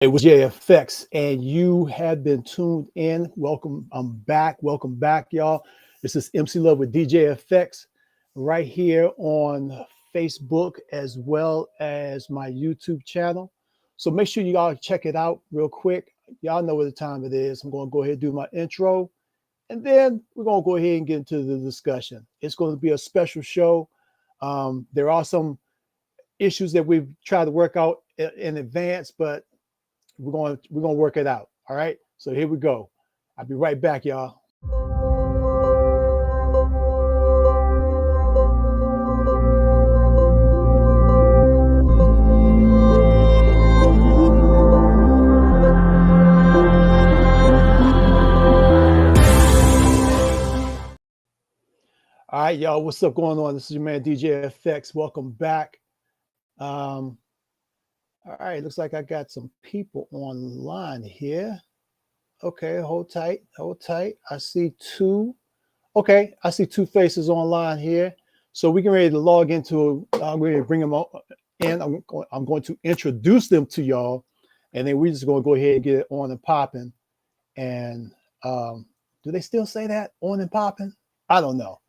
It was JFX, and you have been tuned in. Welcome. I'm back. Welcome back, y'all. This is MC Love with DJFX right here on Facebook as well as my YouTube channel. So make sure you all check it out real quick. Y'all know what the time it is. I'm going to go ahead and do my intro, and then we're going to go ahead and get into the discussion. It's going to be a special show. There are some issues that we've tried to work out in advance, but we're gonna work it out. All right. So here we go. I'll be right back, y'all. All right, y'all. What's up going on? This is your man DJ FX. Welcome back. All right, looks like I got some people online here. Okay, hold tight, hold tight. I see two. Okay, I see two faces online here. So we can ready to log into. I'm ready to bring them in. I'm going to introduce them to y'all, and then we're just going to go ahead and get it on and popping. And do they still say that, on and popping? I don't know.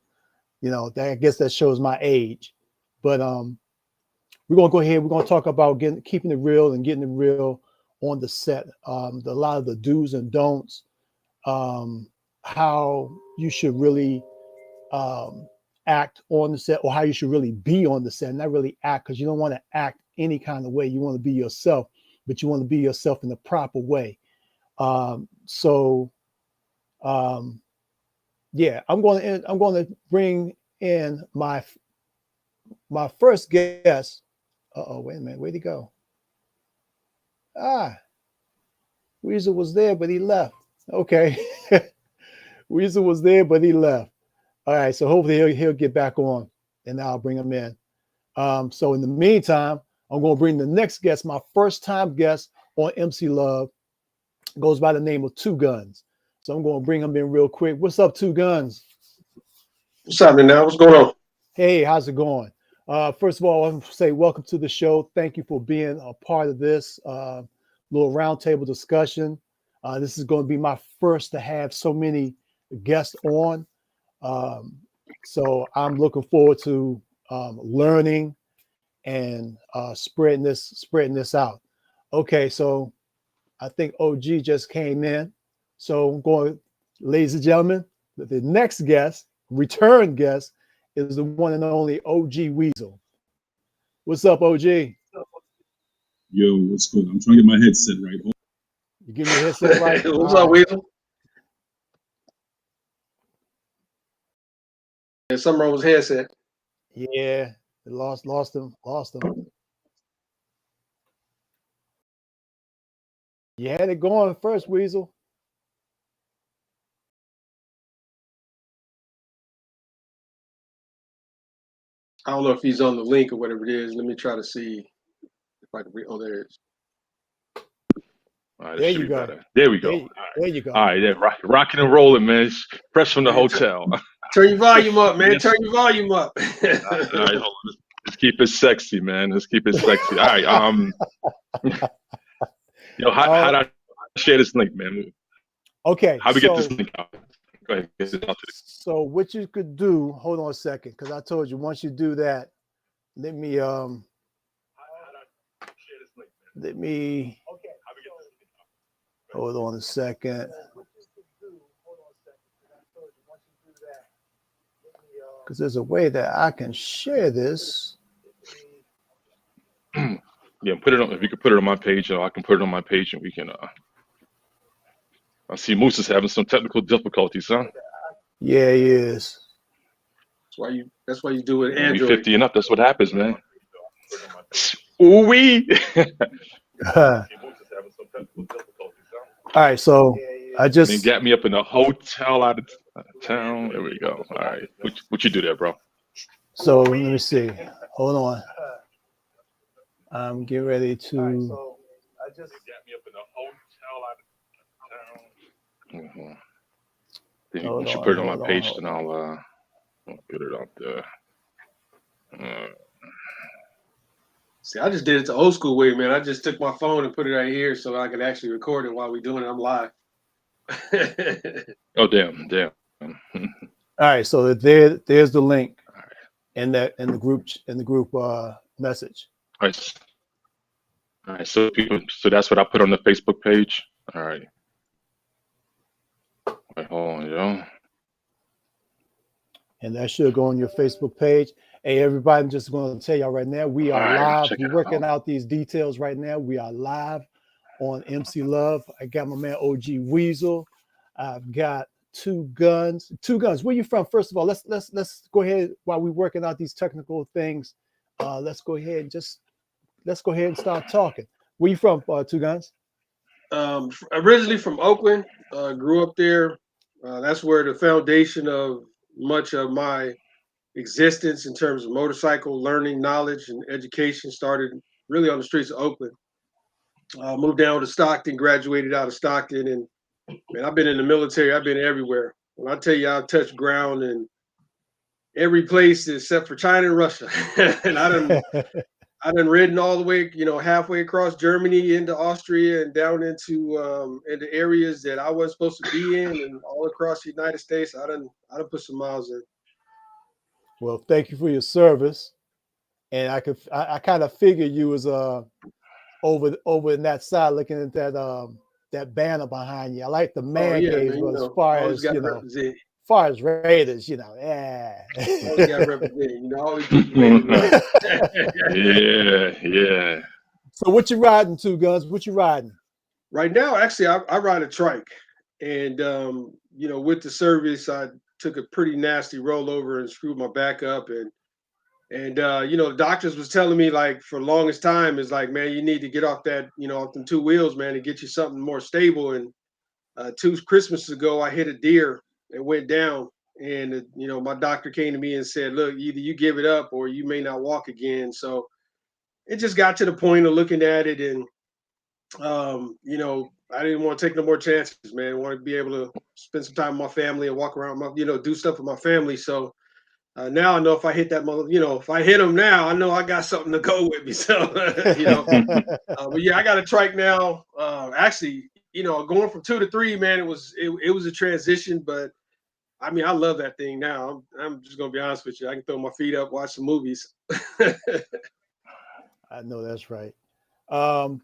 You know, I guess that shows my age. But we're going to go ahead. We're going to talk about keeping it real and getting it real on the set. A lot of the do's and don'ts, how you should really act on the set, or how you should really be on the set. Not really act, because you don't want to act any kind of way. You want to be yourself, but you want to be yourself in the proper way. Yeah, I'm going to bring in my first guest. Wait a minute, where'd he go? Weasel was there, but he left. Okay. Weasel was there, but he left. All right, so hopefully he'll get back on, and I'll bring him in. So in the meantime, I'm going to bring the next guest, my first time guest on MC Love, goes by the name of Two Guns. So I'm going to bring him in real quick. What's up, Two Guns? What's happening now? What's going on? Hey, how's it going? First of all, I want to say welcome to the show. Thank you for being a part of this little roundtable discussion. This is going to be my first to have so many guests on. So I'm looking forward to learning and spreading this out. Okay, so I think OG just came in. So I'm going, ladies and gentlemen, the next guest, return guest, is the one and only OG Weasel. What's up, OG? Yo, what's good? I'm trying to get my headset right. You give me your headset right? What's up, Weasel? There's something wrong with his headset. Yeah, lost him. You had it going first, Weasel. I don't know if he's on the link or whatever it is. Let me try to see if I can. Oh, there it is. All right, There you go. Better. There we go. There you go. All right, yeah, rocking and rolling, man. It's fresh from the hotel. Turn your volume up, man. Yes. Turn your volume up. All right, hold on. Let's keep it sexy, man. Let's keep it sexy. All right. How do I share this link, man? Okay. How we get this link out? Go ahead. Get it out to so what you could do? Hold on a second, because I told you once you do that, let me hold on a second. Because there's a way that I can share this. Yeah, put it on. If you could put it on my page, or I can put it on my page, and we can. I see Moose is having some technical difficulties, huh? Yeah, he is. That's why you do it. Android. 50 and up. That's what happens, man. Ooh wee. All right, so I just. And got me up in a hotel out of town. There we go. All right, what you do there, bro? So let me see. Hold on. I'm getting ready to. Right, so I just got me up in a hotel out of town. You should put it on my page, and I'll put it out there. See, I just did it the old school way, man. I just took my phone and put it right here so I could actually record it while we're doing it. I'm live. Oh, damn. All right, so there's the link in the group message. All right. So that's what I put on the Facebook page. All right. Wait, hold on, yo. And that should go on your Facebook page. Hey, everybody, I'm just going to tell y'all right now, we are live. We're working out these details right now. We are live on MC Love. I got my man OG Weasel. I've got Two Guns. Where you from? First of all, let's go ahead while we're working out these technical things. Let's go ahead and start talking. Where you from, Two Guns? Originally from Oakland, grew up there. That's where the foundation of much of my existence in terms of motorcycle learning, knowledge, and education started really on the streets of Oakland. Moved down to Stockton, graduated out of Stockton, and man, I've been in the military. I've been everywhere. When I tell you, I've touched ground in every place except for China and Russia. And I done ridden all the way, halfway across Germany into Austria and down into areas that I wasn't supposed to be in, and all across the United States. I done put some miles in. Well, thank you for your service, and I kind of figured you was over in that side looking at that banner behind you. I like the man caves, but as far as Raiders, yeah. Always got represented, always Yeah. So what you riding, Two Guns? What you riding? Right now, actually, I ride a trike, and with the service, I took a pretty nasty rollover and screwed my back up, and the doctors was telling me, like, for the longest time is like, man, you need to get off that, off them two wheels, man, and get you something more stable. And 2 Christmases ago, I hit a deer and went down, and my doctor came to me and said, look, either you give it up or you may not walk again. So it just got to the point of looking at it, and I didn't want to take no more chances, man. I wanted to be able to spend some time with my family and walk around, do stuff with my family. So now I know if I hit that, if I hit them now, I know I got something to go with me. So, but yeah, I got a trike now. Actually, going from 2 to 3, man, it was a transition, but I mean, I love that thing now. I'm just gonna be honest with you. I can throw my feet up, watch some movies. I know that's right. Well,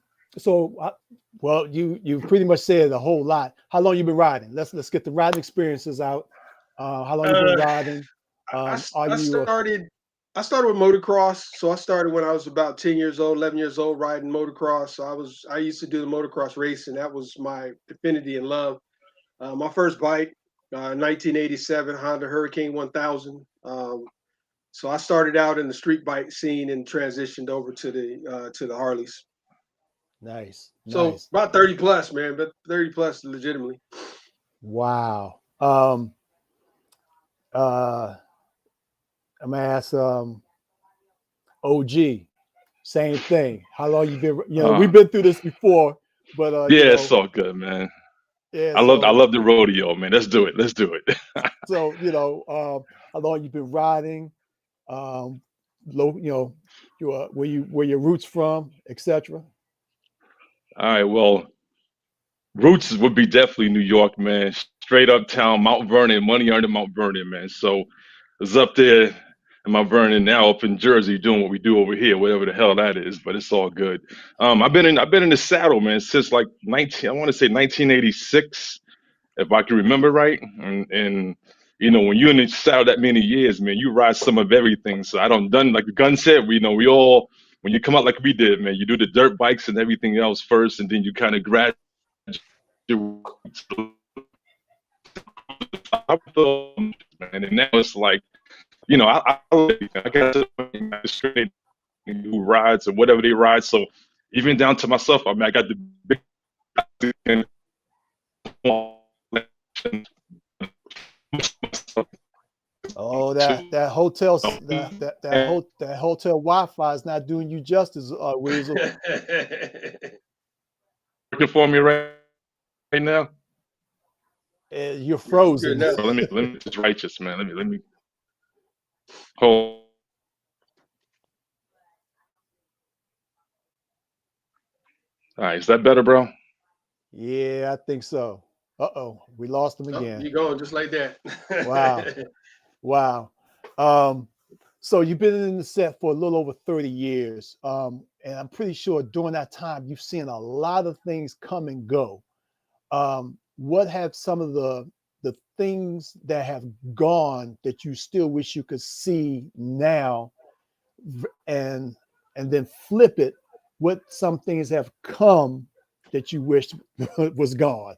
you pretty much said a whole lot. How long you been riding? Let's get the riding experiences out. How long you been riding? I started with motocross. So I started when I was about 10 years old, 11 years old, riding motocross. So I used to do the motocross race, and that was my affinity and love. My first bike, 1987 Honda Hurricane 1000. So I started out in the street bike scene and transitioned over to the Harleys. Nice. So about 30 plus, man, but 30 plus legitimately. Wow. I'm gonna ask OG, same thing. How long you been? We've been through this before, but it's all good, man. Yeah, I love the rodeo, man. Let's do it. So how long you been riding? Where your roots from, etc. All right, well, roots would be definitely New York, man. Straight uptown, Mount Vernon, money earned in Mount Vernon, man. So it's up there in Mount Vernon, now up in Jersey, doing what we do over here, whatever the hell that is. But it's all good. I've been in the saddle, man, since like 1986, if I can remember right. And when you're in the saddle that many years, man, you ride some of everything. So I done like the Gun said, we all, when you come out like we did, man, you do the dirt bikes and everything else first, and then you kind of graduate. And now it's like, I got who rides or whatever they ride. So even down to myself, I mean, I got the big. Oh, that hotel that hotel Wi-Fi is not doing you justice, Weasel. Working for me right now. You're frozen. So let me. It's righteous, man. Let me. Hold. All right, is that better, bro? Yeah, I think so. Uh-oh, we lost him Oh, again. you're going just like that. Wow. Wow. Um, so you've been in the set for a little over 30 years. And I'm pretty sure during that time you've seen a lot of things come and go. What have some of the things that have gone that you still wish you could see now, and then flip it? What some things have come that you wished was gone?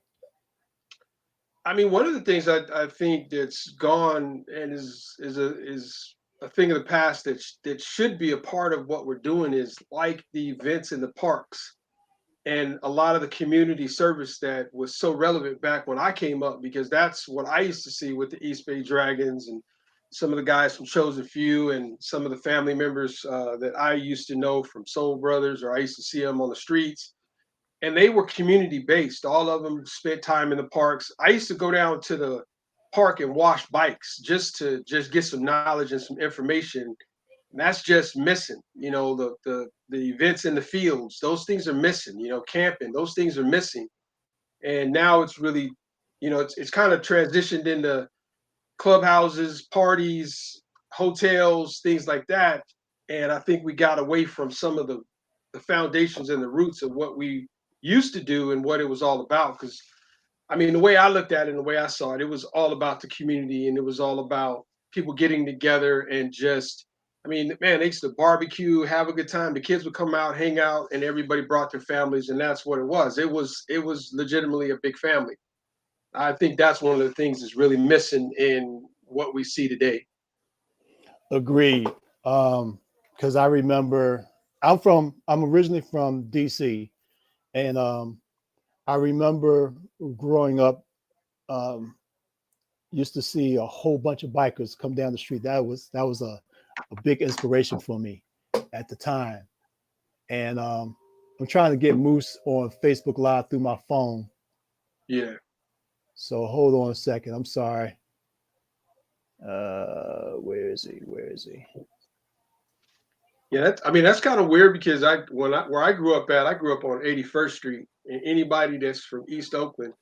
I mean, one of the things I think that's gone and is a thing of the past that should be a part of what we're doing is like the events in the parks and a lot of the community service that was so relevant back when I came up, because that's what I used to see with the East Bay Dragons and some of the guys from Chosen Few and some of the family members that I used to know from Soul Brothers, or I used to see them on the streets, and they were community based. All of them spent time in the parks. I used to go down to the park and wash bikes just to just get some knowledge and some information. And that's just missing. You know, the events in the fields, those things are missing. You know, camping, those things are missing. And now it's really, it's kind of transitioned into clubhouses, parties, hotels, things like that. And I think we got away from some of the foundations and the roots of what we used to do and what it was all about. Because I mean, the way I looked at it and the way I saw it, it was all about the community and it was all about people getting together and just, I mean, man, they used to barbecue, have a good time. The kids would come out, hang out, and everybody brought their families, and that's what it was. It was legitimately a big family. I think that's one of the things that's really missing in what we see today. Agreed. Because I remember I'm originally from DC, and I remember growing up, um, used to see a whole bunch of bikers come down the street. That was a big inspiration for me at the time. And I'm trying to get Moose on Facebook Live through my phone. Yeah. So hold on a second. I'm sorry. Where is he? Where is he? Yeah, I mean that's kind of weird because where I grew up at, I grew up on 81st Street, and anybody that's from East Oakland,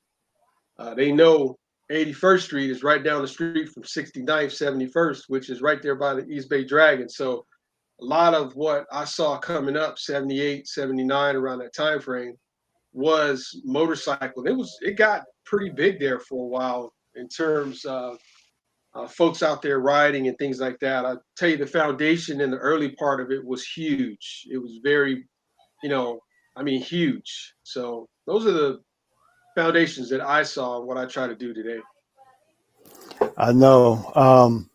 they know 81st Street is right down the street from 69th, 71st, which is right there by the East Bay Dragon. So a lot of what I saw coming up, 78, 79, around that time frame, was motorcycle. It got pretty big there for a while in terms of folks out there riding and things like that. I tell you, the foundation in the early part of it was huge. It was very, I mean, huge. So those are the foundations that I saw and what I try to do today. I know.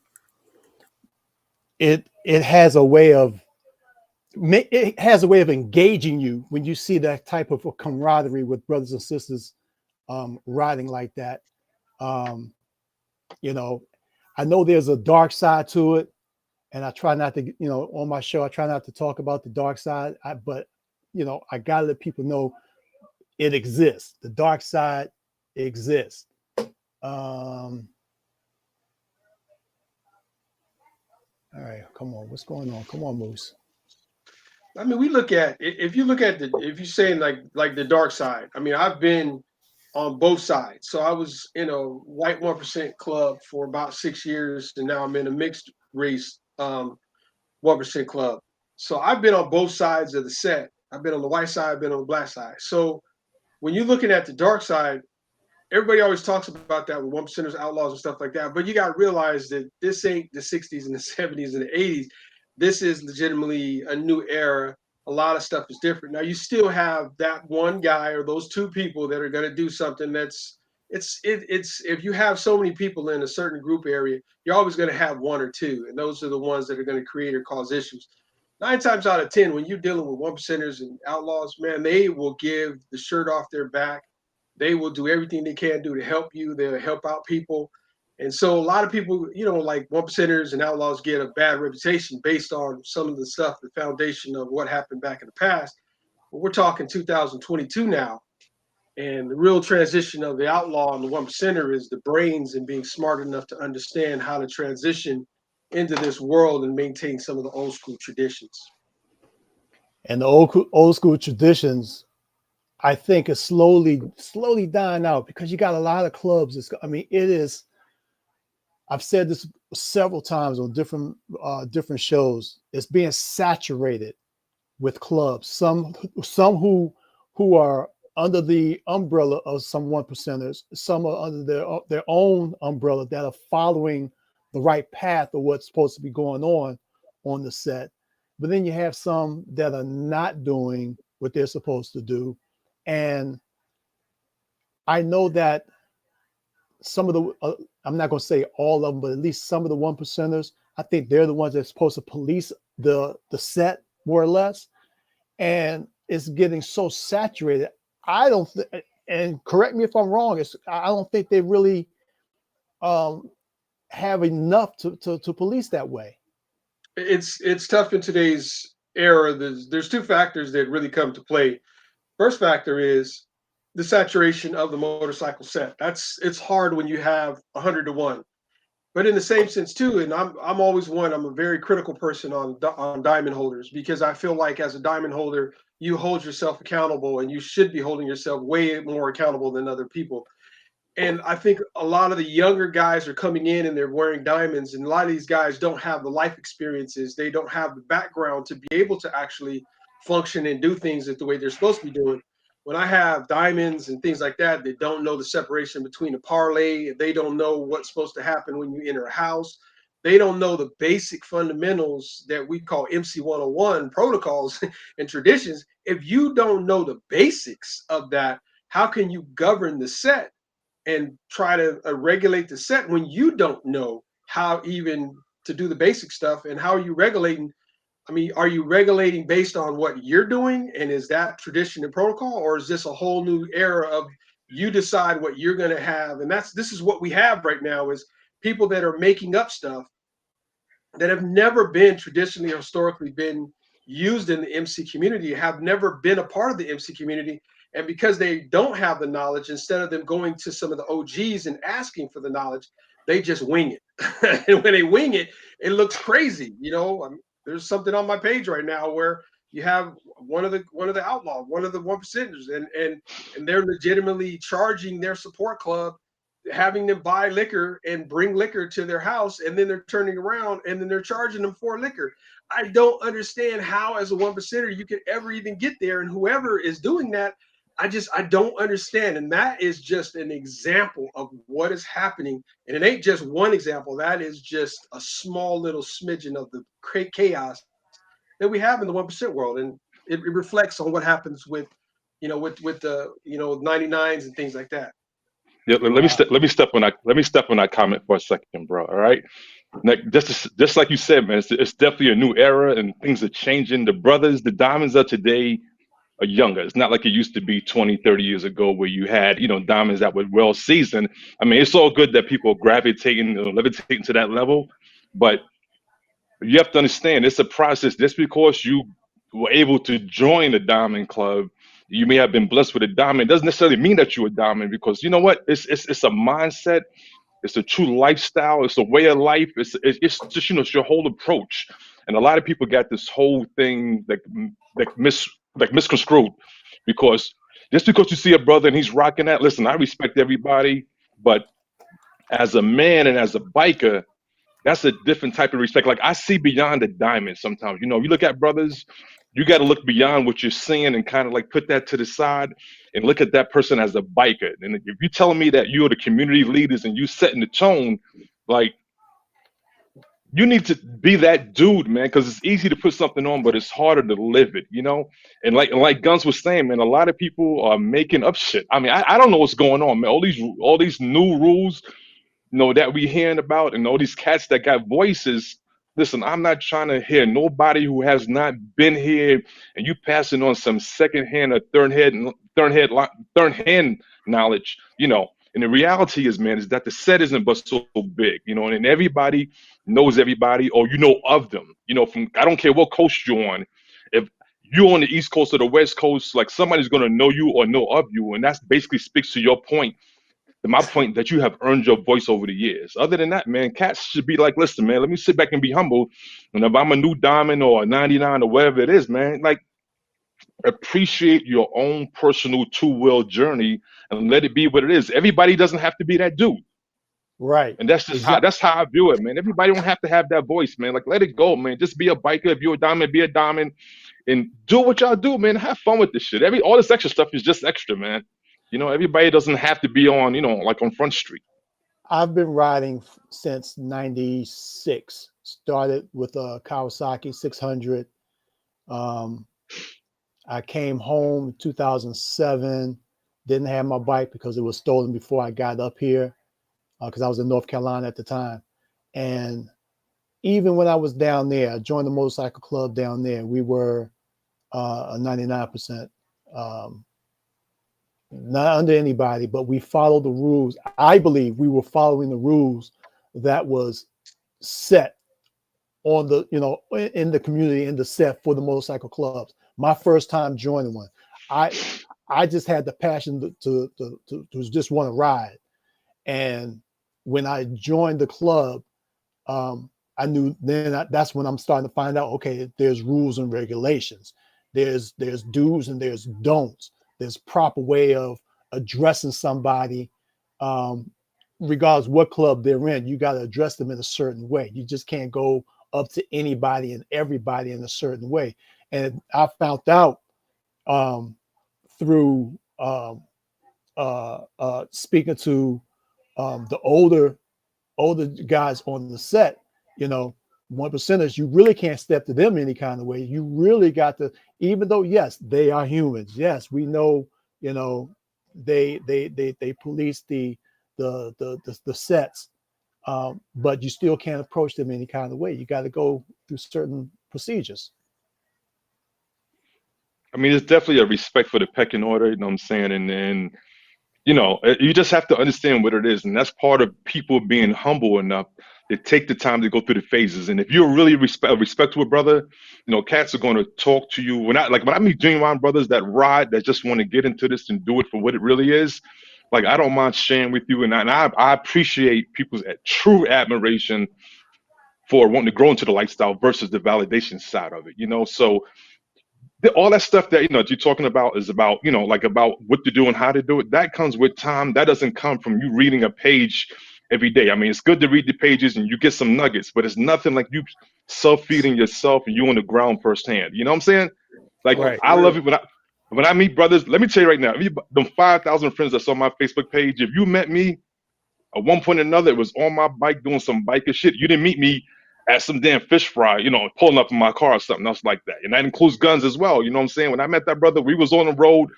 It has a way of engaging you when you see that type of a camaraderie with brothers and sisters riding like that. Um, I know there's a dark side to it, and I try not to, on my show, I try not to talk about the dark side. But I gotta let people know it exists. The dark side exists. All right, come on. What's going on? Come on, Moose. I mean, we look at, if you look at if you're saying like the dark side, I mean, I've been on both sides. So I was in a white 1% club for about 6 years, and now I'm in a mixed race 1% club. So I've been on both sides of the set. I've been on the white side, I've been on the black side. So when you're looking at the dark side, everybody always talks about that with 1%ers, outlaws, and stuff like that. But you got to realize that this ain't the 60s and the 70s and the 80s. This is legitimately a new era. A lot of stuff is different. Now, you still have that one guy or those two people that are going to do something it's if you have so many people in a certain group area, you're always going to have one or two. And those are the ones that are going to create or cause issues. 9 times out of 10, when you're dealing with 1%ers and outlaws, man, they will give the shirt off their back. They will do everything they can do to help you. They'll help out people. And so a lot of people, like 1%ers and outlaws get a bad reputation based on some of the stuff, the foundation of what happened back in the past. But we're talking 2022 now. And the real transition of the outlaw and the 1%er is the brains and being smart enough to understand how to transition into this world and maintain some of the old school traditions. And the old school traditions I think is slowly dying out because you got a lot of clubs. I mean, it is. I've said this several times on different shows. It's being saturated with clubs. Some who are under the umbrella of some one percenters. Some are under their own umbrella that are following the right path of what's supposed to be going on the set. But then you have some that are not doing what they're supposed to do. And I know that some of the, I'm not going to say all of them, but at least some of the one percenters, I think they're the ones that are supposed to police the set more or less. And it's getting so saturated. I don't, and correct me if I'm wrong, I don't think they really have enough to police that way. It's tough in today's era. There's two factors that really come to play. First factor is the saturation of the motorcycle set. It's hard when you have 100 to 1. But in the same sense too, and I'm always one. I'm a very critical person on diamond holders because I feel like as a diamond holder, you hold yourself accountable, and you should be holding yourself way more accountable than other people. And I think a lot of the younger guys are coming in and they're wearing diamonds, and a lot of these guys don't have the life experiences. They don't have the background to be able to actually function and do things the way they're supposed to be doing. When I have diamonds and things like that, they don't know the separation between a parlay. They don't know what's supposed to happen when you enter a house. They don't know the basic fundamentals that we call MC 101 protocols and traditions. If you don't know the basics of that, how can you govern the set and try to regulate the set when you don't know how even to do the basic stuff? And how are you regulating? I mean, are you regulating based on what you're doing? And is that tradition and protocol? Or is this a whole new era of you decide what you're going to have? And this is what we have right now is people that are making up stuff that have never been traditionally or historically been used in the MC community, have never been a part of the MC community. And because they don't have the knowledge, instead of them going to some of the OGs and asking for the knowledge, they just wing it. And when they wing it, it looks crazy. You know, there's something on my page right now where you have one of the outlaws, one of the one percenters, and they're legitimately charging their support club, having them buy liquor and bring liquor to their house, and then they're turning around and then they're charging them for liquor. I don't understand how, as a one percenter, you could ever even get there. And whoever is doing that, I don't understand. And that is just an example of what is happening. And it ain't just one example. That is just a small little smidgen of the chaos that we have in the 1% world. And it reflects on what happens with the 99s and things like that. Yeah, let me step on that comment for a second, bro. All right. Like, just like you said, man, it's definitely a new era and things are changing. The diamonds of today are younger. It's not like it used to be 20, 30 years ago where you had, diamonds that were well seasoned. I mean, it's all good that people are gravitating, levitating to that level, but you have to understand it's a process. Just because you were able to join the diamond club, you may have been blessed with a diamond, doesn't necessarily mean that you're a diamond, because you know what? It's a mindset. It's a true lifestyle. It's a way of life. It's just it's your whole approach. And a lot of people got this whole thing misconstrued, because just because you see a brother and he's rocking that, listen, I respect everybody, but as a man and as a biker, that's a different type of respect. Like, I see beyond the diamond sometimes. You look at brothers, you got to look beyond what you're seeing and kind of like put that to the side and look at that person as a biker. And if you're telling me that you're the community leaders and you setting the tone, like, you need to be that dude, man, because it's easy to put something on, but it's harder to live it, And like Guns was saying, man, a lot of people are making up shit. I mean, I don't know what's going on, man. All these new rules, that we hearing about, and all these cats that got voices. Listen, I'm not trying to hear nobody who has not been here, and you passing on some secondhand or third hand knowledge, And the reality is, man, is that the set isn't but so big, and everybody knows everybody, or of them, from, I don't care what coast you're on. If you're on the East Coast or the West Coast, like, somebody's gonna know you or know of you, and that's basically speaks to your point. To my point, that you have earned your voice over the years. Other than that, man, cats should be like, listen, man, let me sit back and be humble. And if I'm a new diamond or a 99 or whatever it is, man, like, appreciate your own personal two-wheel journey and let it be what it is. Everybody doesn't have to be that dude. Right. And that's just how Exactly. that's how I view it, man. Everybody don't have to have that voice, man. Like let it go, man. Just be a biker. If you're a diamond, be a diamond, and do what y'all do, man. Have fun with this shit. All this extra stuff is just extra, man. Everybody doesn't have to be on, like on Front Street. I've been riding since '96. Started with a Kawasaki 600. Um, I came home in 2007. Didn't have my bike because it was stolen before I got up here, because I was in North Carolina at the time. And even when I was down there, I joined the motorcycle club down there. We were a 99%, not under anybody, but we followed the rules. I believe we were following the rules that was set on the, in the community, in the set for the motorcycle clubs. My first time joining one, I just had the passion to just want to ride. And when I joined the club, I knew then that's when I'm starting to find out, okay, there's rules and regulations. There's do's and there's don'ts. There's proper way of addressing somebody, regardless what club they're in. You got to address them in a certain way. You just can't go up to anybody and everybody in a certain way. And I found out through speaking to the older guys on the set, 1%ers, you really can't step to them any kind of way. You really got to, even though, yes, they are humans. Yes, we know, they police the sets, but you still can't approach them any kind of way. You got to go through certain procedures. I mean, it's definitely a respect for the pecking order, you know what I'm saying? And you just have to understand what it is. And that's part of people being humble enough to take the time to go through the phases. And if you're really a respectable brother, cats are going to talk to you. When I meet genuine brothers that ride, that just want to get into this and do it for what it really is, like, I don't mind sharing with you. And I appreciate people's true admiration for wanting to grow into the lifestyle versus the validation side of it. So all that stuff that you're talking about is about like about what to do and how to do it. That comes with time. That doesn't come from you reading a page every day. I mean, it's good to read the pages and you get some nuggets, but it's nothing like you self-feeding yourself and you on the ground firsthand. You know what I'm saying? Like, Right. I love it when I meet brothers. Let me tell you right now, them 5,000 friends that's on my Facebook page, if you met me at one point or another, it was on my bike doing some biker shit. You didn't meet me at some damn fish fry, pulling up in my car or something else like that. And that includes guns as well. You know what I'm saying? When I met that brother, we was on the road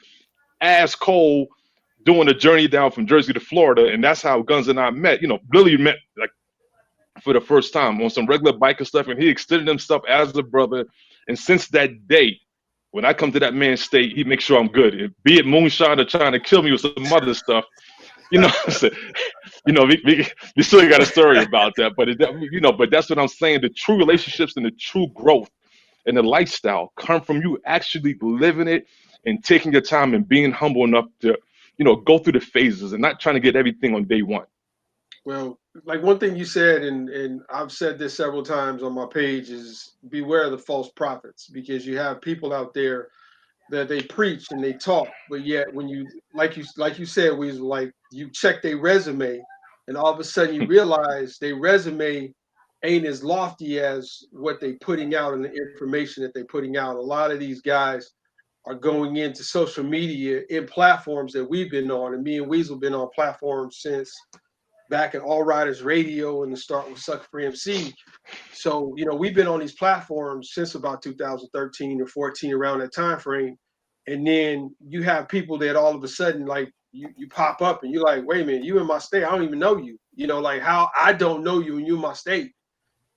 as cold doing a journey down from Jersey to Florida. And that's how Guns and I met, really met like for the first time on some regular biker stuff. And he extended himself as a brother. And since that day, when I come to that man's state, he makes sure I'm good. Be it moonshine or trying to kill me with some other stuff. We still got a story about that, but that's what I'm saying. The true relationships and the true growth and the lifestyle come from you actually living it and taking your time and being humble enough to, go through the phases and not trying to get everything on day one. Well, like one thing you said, and I've said this several times on my page, is beware of the false prophets, because you have people out there that they preach and they talk, but yet when you like you said, we like you check their resume, and all of a sudden you realize their resume ain't as lofty as what they putting out and the information that they're putting out. A lot of these guys are going into social media in platforms that we've been on, and me and Weasel been on platforms since back at All Riders Radio and the start with Sucker Free MC. So, we've been on these platforms since about 2013 or 14, around that time frame. And then you have people that all of a sudden, like, you pop up and you're like, wait a minute, you in my state, I don't even know you. Like, how I don't know you and you in my state.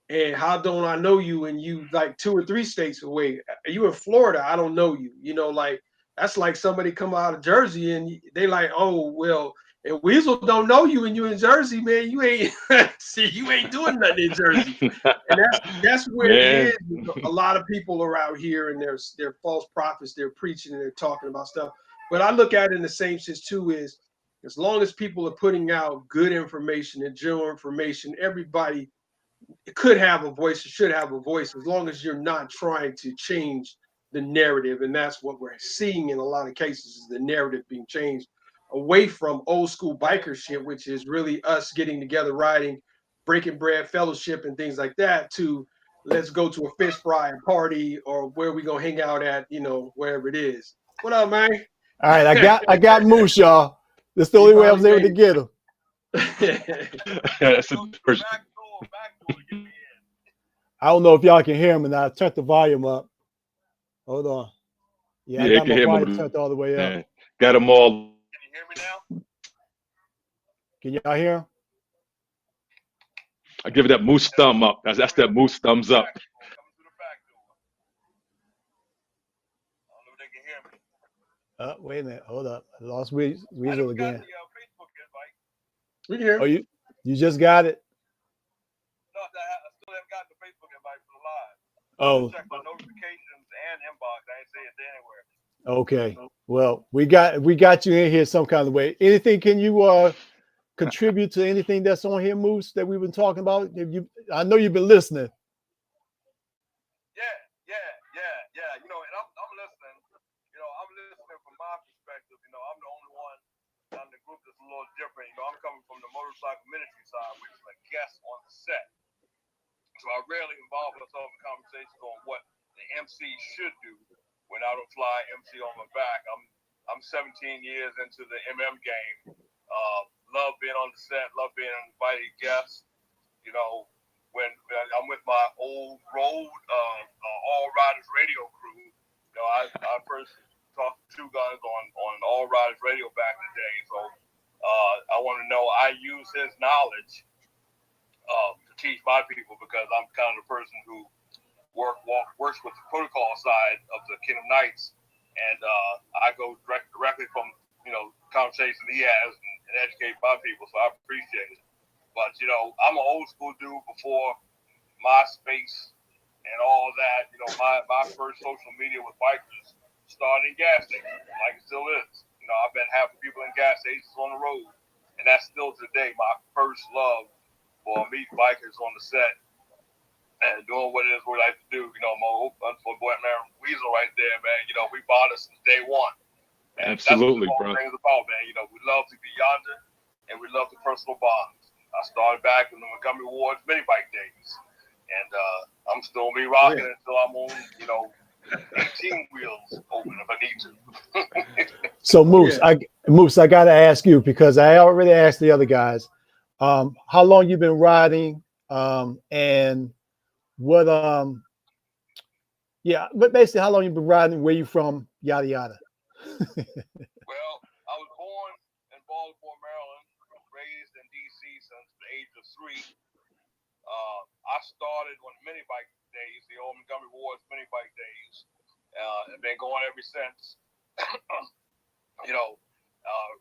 And how don't I know you and you like 2 or 3 states away? Are you in Florida? I don't know you. Like, that's like somebody come out of Jersey and they like, oh, well, and Weasel don't know you and you in Jersey, man. You ain't see, you ain't doing nothing in Jersey. And that's where it is. A lot of people are out here and they're false prophets, they're preaching and they're talking about stuff. But I look at it in the same sense too, is as long as people are putting out good information and general information, everybody could have a voice, should have a voice, as long as you're not trying to change the narrative, and that's what we're seeing in a lot of cases, is the narrative being changed away from old school biker shit, which is really us getting together, riding, breaking bread, fellowship, and things like that, to let's go to a fish fry and party, or where we gonna hang out at, wherever it is. What up, man? All right, I got Moose, y'all. That's the only way I was able to get him. That's the first. I don't know if y'all can hear him, and I turned the volume up. Hold on. Yeah, I Yeah, you got can my hear volume him. turned all the way up. Got them all. Can you hear me now? Can y'all hear him? I give it that moose thumb up. That's that moose thumbs up. Coming through the back door. I don't know if they can hear me. Wait a minute. Hold up. I lost Weasel again. The Facebook invite. We can hear. Oh, you just got it? No, I still haven't gotten the Facebook invite for the live. Oh, Check my notifications and inbox. I ain't see it anywhere. okay. Well, we got you in here some kind of way. Anything? Can you contribute to anything that's on here, Moose, that we've been talking about? I know you've been listening. Yeah. And I'm listening. I'm listening from my perspective. I'm the only one on the group that's a little different. I'm coming from the motorcycle ministry side, which is a guest on the set. So I rarely involve myself in conversations on what the MC should do when I don't fly MC on my back. I'm 17 years into the MM game. Love being on the set, love being an invited guest. When I'm with my old road All Riders radio crew, I first talked to Two Guns on All Riders radio back in the day. So I want to know, I use his knowledge to teach my people, because I'm kind of the person who works with the protocol side of the Kingdom Knights, and I go directly from conversations he has and educate my people. So I appreciate it. But I'm an old school dude before MySpace and all that. My first social media with bikers started in gas stations, like it still is. I've been having people in gas stations on the road, and that's still today my first love for meeting bikers on the set and doing what it is we like to do. My boy, man, Weasel right there, man. We bought us since day one. And Absolutely, that's what the whole thing is about, man. We love to be yonder, and we love the personal bonds. I started back in the Montgomery Ward's mini bike days, and I'm still be rocking until I'm on, 18 wheels open if I need to. So Moose, I got to ask you, because I already asked the other guys, how long you been riding, and what, but basically how long you been riding, where you from, yada yada. Well, I was born in Baltimore, Maryland, raised in D.C. since the age of 3. I started on mini bike days, the old Montgomery Ward's mini bike days, and been going ever since.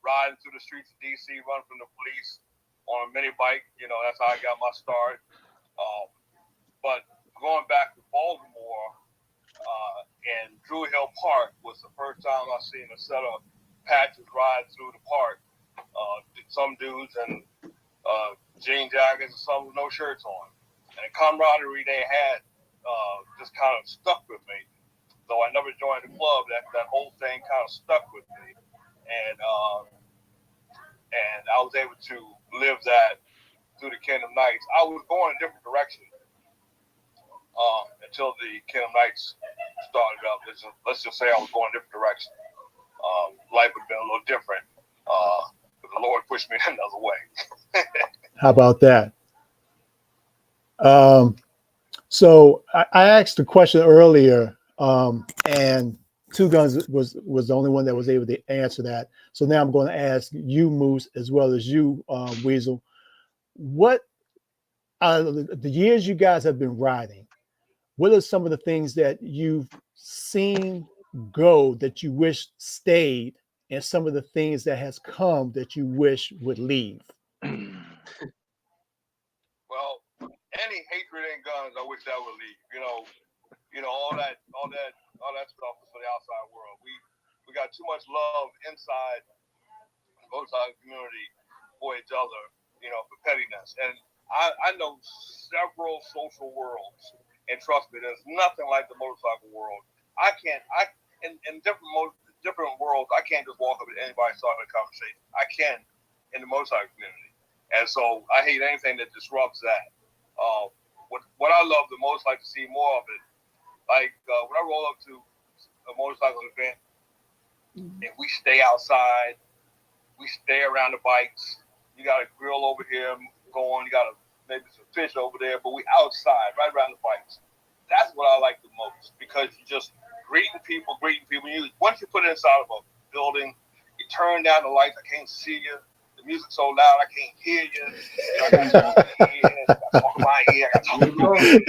Riding through the streets of D.C., running from the police on a mini bike. That's how I got my start. But going back to Baltimore, and Drew Hill Park was the first time I seen a set of patches ride through the park. Some dudes in jean jackets and some with no shirts on. And the camaraderie they had just kind of stuck with me. Though I never joined the club, that whole thing kind of stuck with me. And I was able to live that through the Kingdom Knights. I was going a different direction until the Kingdom Knights started up. Let's just say I was going a different direction. Life would have been a little different, but the Lord pushed me another way. How about that? So I asked a question earlier, and Two Guns was the only one that was able to answer that. So now I'm going to ask you, Moose, as well as you, Weasel. What the years you guys have been riding, what are some of the things that you've seen go that you wish stayed, and some of the things that has come that you wish would leave? Well, any hatred in guns, I wish that would leave. All that stuff is for the outside world. We got too much love inside the motorcycle community for each other, for pettiness. And I know several social worlds, and trust me, there's nothing like the motorcycle world in different worlds, I can't just walk up to anybody and start a conversation. I can in the motorcycle community, and so I hate anything that disrupts that. What I love the most, like to see more of it, like when I roll up to a motorcycle event and we stay outside, we stay around the bikes. You got a grill over here going, you got maybe some fish over there, but we outside, right around the bikes. That's what I like the most, because you just greeting people. Once you put it inside of a building, you turn down the lights. I can't see you. The music's so loud, I can't hear you. I got to talk in my ear. I got to talk in my ear.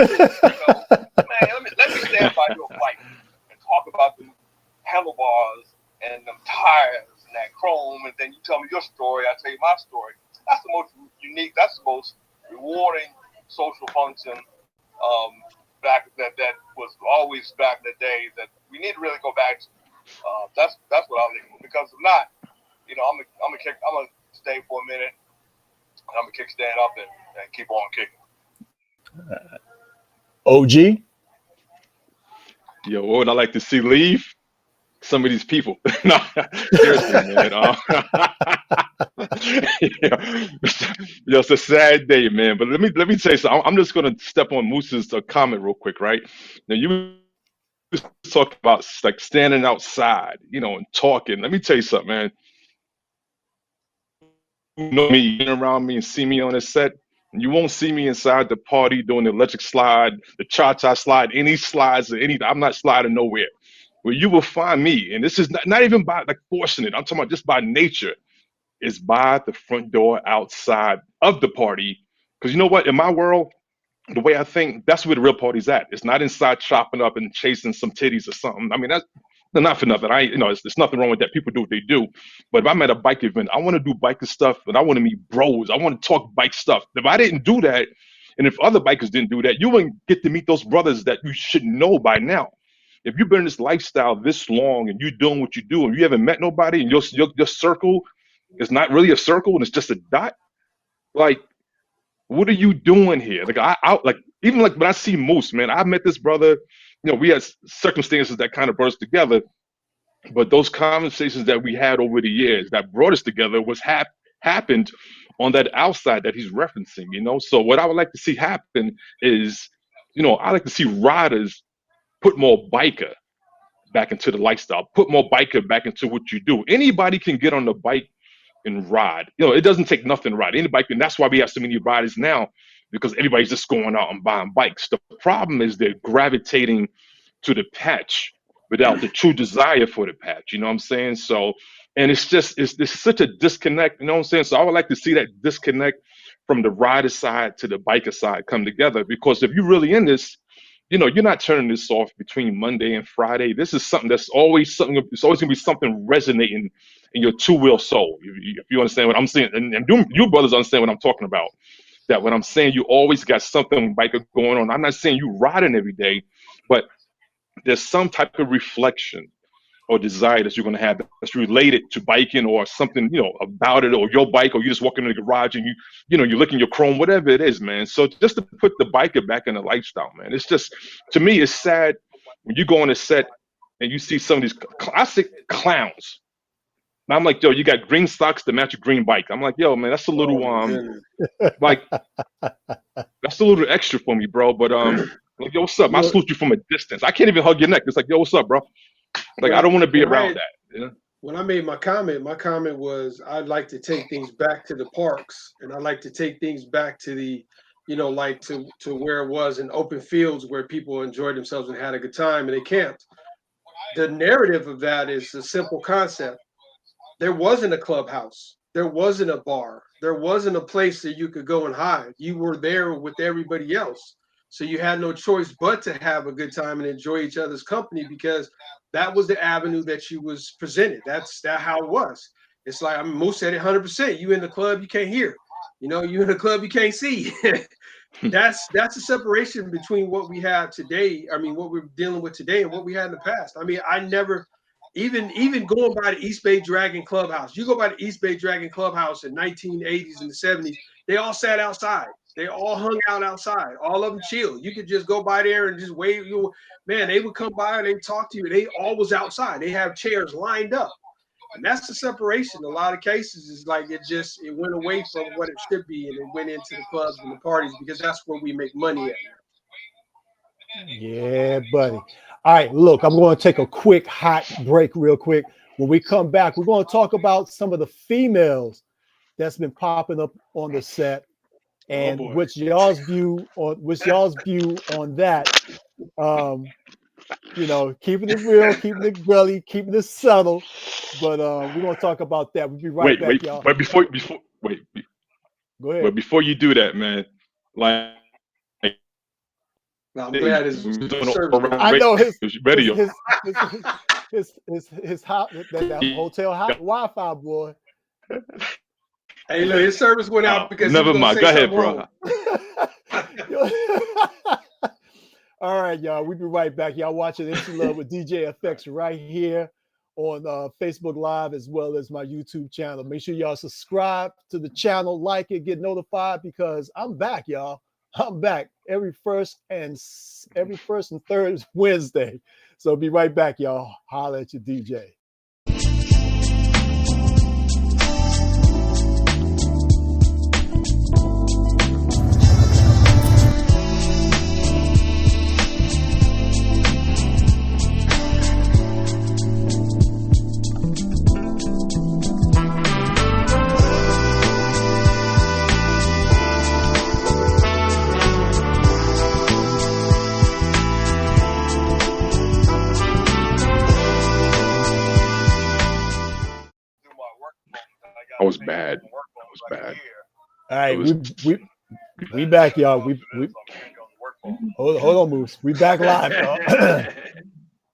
Man, let me stand by your bike and talk about the handlebars and them tires and that chrome, and then you tell me your story. I tell you my story. That's the most unique. That's the most rewarding social function. That was always back in the day that we need to really go back to. That's what I think, because if not, I'm gonna stay for a minute. I'm gonna kickstand up and keep on kicking. OG. Yo, what would I like to see leave? Some of these people. No, seriously, man. It's a sad day, man. But let me tell you something. I'm just gonna step on Moose's comment real quick, right? Now you talk about like standing outside, and talking. Let me tell you something, man. You know me, been around me and see me on a set. You won't see me inside the party doing the electric slide, the cha-cha slide, any slides or any. I'm not sliding nowhere. Where you will find me, and this is not even by like forcing it. I'm talking about just by nature. Is by the front door outside of the party. Because you know what? In my world, the way I think, that's where the real party's at. It's not inside chopping up and chasing some titties or something. I mean, that's not for nothing. There's nothing wrong with that. People do what they do. But if I'm at a bike event, I want to do biker stuff and I want to meet bros. I want to talk bike stuff. If I didn't do that, and if other bikers didn't do that, you wouldn't get to meet those brothers that you should know by now. If you've been in this lifestyle this long and you're doing what you do and you haven't met nobody and your circle is not really a circle and it's just a dot, like, what are you doing here? Like even like when I see Moose, man, I met this brother, we had circumstances that kind of brought us together, but those conversations that we had over the years that brought us together was happened on that outside that he's referencing, So what I would like to see happen is, I like to see riders put more biker back into the lifestyle, put more biker back into what you do. Anybody can get on the bike and ride. It doesn't take nothing to ride. Anybody can. That's why we have so many riders now, because everybody's just going out and buying bikes. The problem is they're gravitating to the patch without the true desire for the patch. You know what I'm saying? So, and it's such a disconnect. You know what I'm saying? So I would like to see that disconnect from the rider side to the biker side come together, because if you're really in this, you're not turning this off between Monday and Friday. This is something that's always something. It's always gonna be something resonating in your two-wheel soul. If you understand what I'm saying, and you brothers understand what I'm talking about. That when I'm saying you always got something biker going on, I'm not saying you riding every day, but there's some type of reflection or desire that you're going to have that's related to biking or something, about it, or your bike, or you just walking in the garage and you're licking your chrome, whatever it is, man. So just to put the biker back in the lifestyle, man, it's just, to me, it's sad when you go on a set and you see some of these classic clowns. And I'm like, yo, you got green socks to match a green bike. I'm like, yo, man, that's a little, like, that's a little extra for me, bro. But like, yo, what's up? I salute you from a distance. I can't even hug your neck. It's like, yo, what's up, bro? Like, I don't want to be around that. When I made my comment was I'd like to take things back to the parks, and I'd like to take things back to the, like to where it was in open fields where people enjoyed themselves and had a good time and they camped. The narrative of that is a simple concept. There wasn't a clubhouse. There wasn't a bar. There wasn't a place that you could go and hide. You were there with everybody else. So you had no choice but to have a good time and enjoy each other's company, because that was the avenue that you was presented. That's how it was. It's like, Moose said it 100%. You in the club, you can't hear. You in the club, you can't see. That's a separation between what we have today. I mean, what we're dealing with today and what we had in the past. I mean, I never, even going by the East Bay Dragon Clubhouse. You go by the East Bay Dragon Clubhouse in 1980s and the 70s, they all sat outside. They all hung out outside. All of them chill. You could just go by there and just wave. Man, they would come by and they talk to you. They all was outside. They have chairs lined up. And that's the separation. A lot of cases is like it went away from what it should be, and it went into the clubs and the parties because that's where we make money at. Yeah, buddy. All right, look, I'm going to take a quick hot break real quick. When we come back, we're going to talk about some of the females that's been popping up on the set and what's y'all's view on that. You know, keeping it real, keeping it grilly, keeping it subtle. But we're going to talk about that. We'll be right back, y'all. But before Go ahead. But before you do that, man, like I'm glad his service. I know his radio. His hot that hotel hot Wi-Fi boy. Hey, look, his service went out because never mind. Go ahead, bro. All right, y'all. We'll be right back. Y'all watching MC Love with DJ FX right here on Facebook Live as well as my YouTube channel. Make sure y'all subscribe to the channel, like it, get notified because I'm back, y'all. I'm back every first and third Wednesday. So be right back, y'all. Holla at your DJ. I was bad. All right, we back, y'all. We hold on, Moose. We back live, y'all.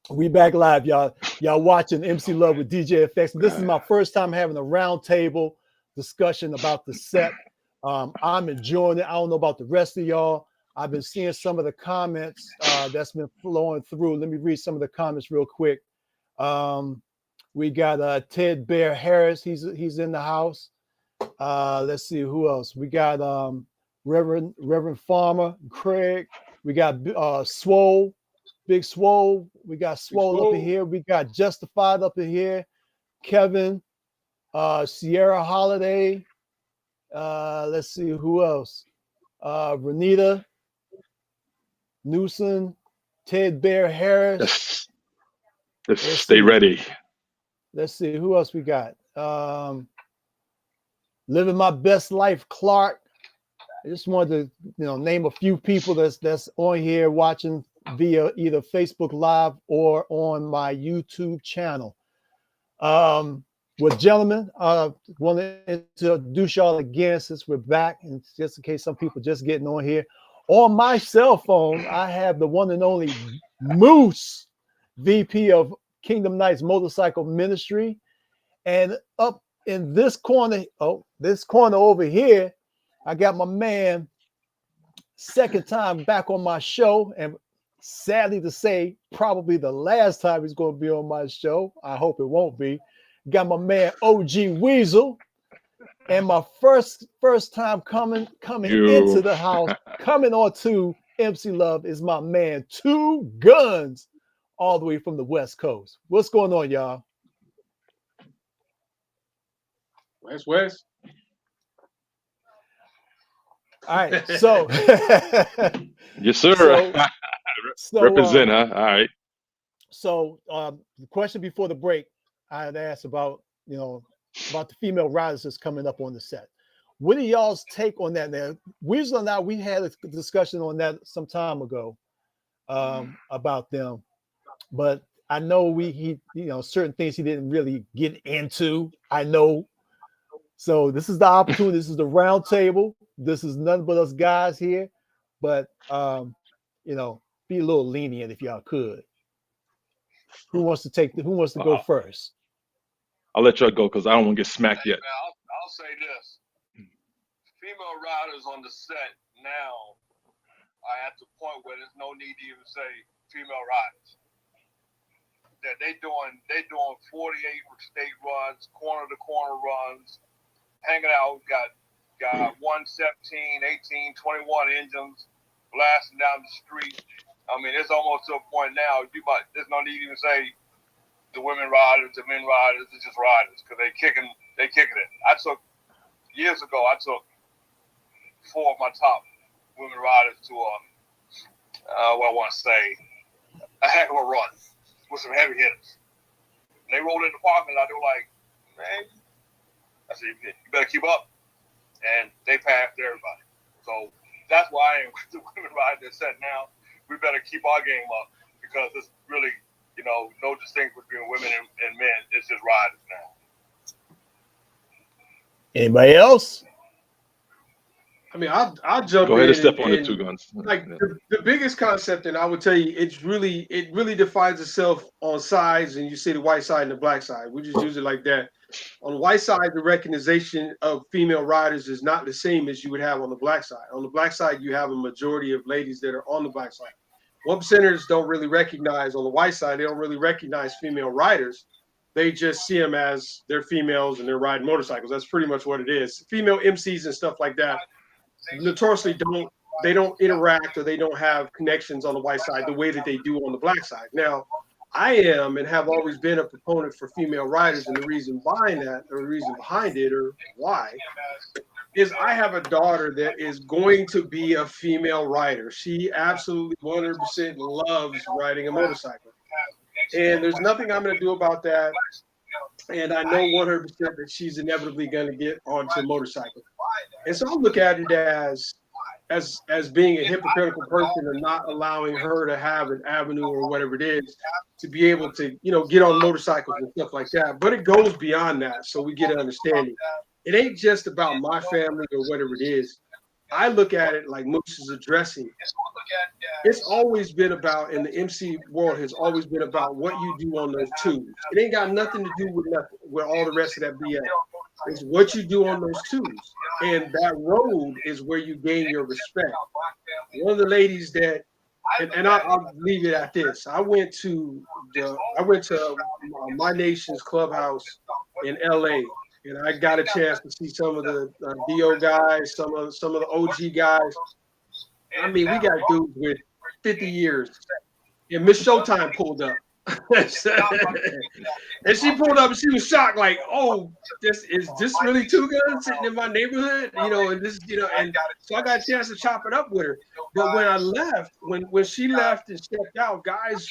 We back live, y'all. Y'all watching MC Love with DJ FX. This is my first time having a roundtable discussion about the set. I'm enjoying it. I don't know about the rest of y'all. I've been seeing some of the comments that's been flowing through. Let me read some of the comments real quick. We got Ted Bear Harris. He's in the house. Let's see who else. We got Reverend Farmer, Craig. We got Swole, Big Swole. We got Swole up in here. We got Justified up in here. Kevin, Sierra Holiday. Let's see who else. Renita, Newsom, Ted Bear Harris. Let's stay ready. Let's see who else we got. Living My Best Life, Clark. I just wanted to, name a few people that's on here watching via either Facebook Live or on my YouTube channel. Well, gentlemen, I want to introduce y'all again since we're back, and just in case some people just getting on here. On my cell phone, I have the one and only Moose, VP of Kingdom Knights Motorcycle Ministry, and up in this corner, over here, I got my man, second time back on my show, and sadly to say, probably the last time he's going to be on my show. I hope it won't be. Got my man OG Weasel, and my first time coming into the house, coming on to MC Love is my man Two Guns, all the way from the West Coast. What's going on, y'all? West. All right, so yes, sir. So represent, huh? All right. So the question before the break, I had asked about the female riders that's coming up on the set. What are y'all's take on that? Now, Weasel and I, we had a discussion on that some time ago about them, but I know he certain things he didn't really get into. I know. So this is the opportunity. This is the round table. This is none but us guys here, but be a little lenient if y'all could. Who wants to go first? I'll let y'all go because I don't want to get smacked yet. I'll say this. Female riders on the set now are at the point where there's no need to even say female riders. That they doing 48 state runs, corner to corner runs, hanging out. Got got 117, 18, 21 engines blasting down the street. I mean, it's almost to a point now. There's no need to even say the women riders, the men riders. It's just riders because they kicking it. Years ago, I took 4 of my top women riders to a heck of a run with some heavy hitters. And they rolled in the parking lot. They were like, man, I said, you better keep up. And they passed everybody. So that's why I am with the women riding that set now. We better keep our game up because it's really, no distinction between women and men. It's just riders now. Anybody else? I mean, I'll jump Go ahead in and step on the and two guns. like the biggest concept, and I would tell you, it really defines itself on sides, and you see the white side and the black side. We just use it like that. On the white side, the recognition of female riders is not the same as you would have on the black side. On the black side, you have a majority of ladies that are on the black side. 1%ers don't really recognize on the white side. They don't really recognize female riders. They just see them as they're females and they're riding motorcycles. That's pretty much what it is. Female MCs and stuff like that notoriously don't interact or they don't have connections on the white side the way that they do on the black side. Now, I am and have always been a proponent for female riders, and the reason behind it or why is I have a daughter that is going to be a female rider. She absolutely 100% loves riding a motorcycle. And there's nothing I'm going to do about that. And I know 100% that she's inevitably going to get onto a motorcycle. And so I look at it as being a hypocritical person and not allowing her to have an avenue or whatever it is to be able to, get on motorcycles and stuff like that. But it goes beyond that. So we get an understanding. It ain't just about my family or whatever it is. I look at it like Moose is addressing. It's always been about, in the MC world, has always been about what you do on those tubes. It ain't got nothing to do with all the rest of that BS. It's what you do on those tubes. And that road is where you gain your respect. One of the ladies that, and I'll leave it at this. I went to My Nation's Clubhouse in LA. And I got a chance to see some of the DO guys, some of the OG guys. I mean, we got dudes with 50 years. And Miss Showtime pulled up. And she pulled up and she was shocked, like, oh, this really Two Guns sitting in my neighborhood? And this, and so I got a chance to chop it up with her. But when I left, when she left and stepped out, guys,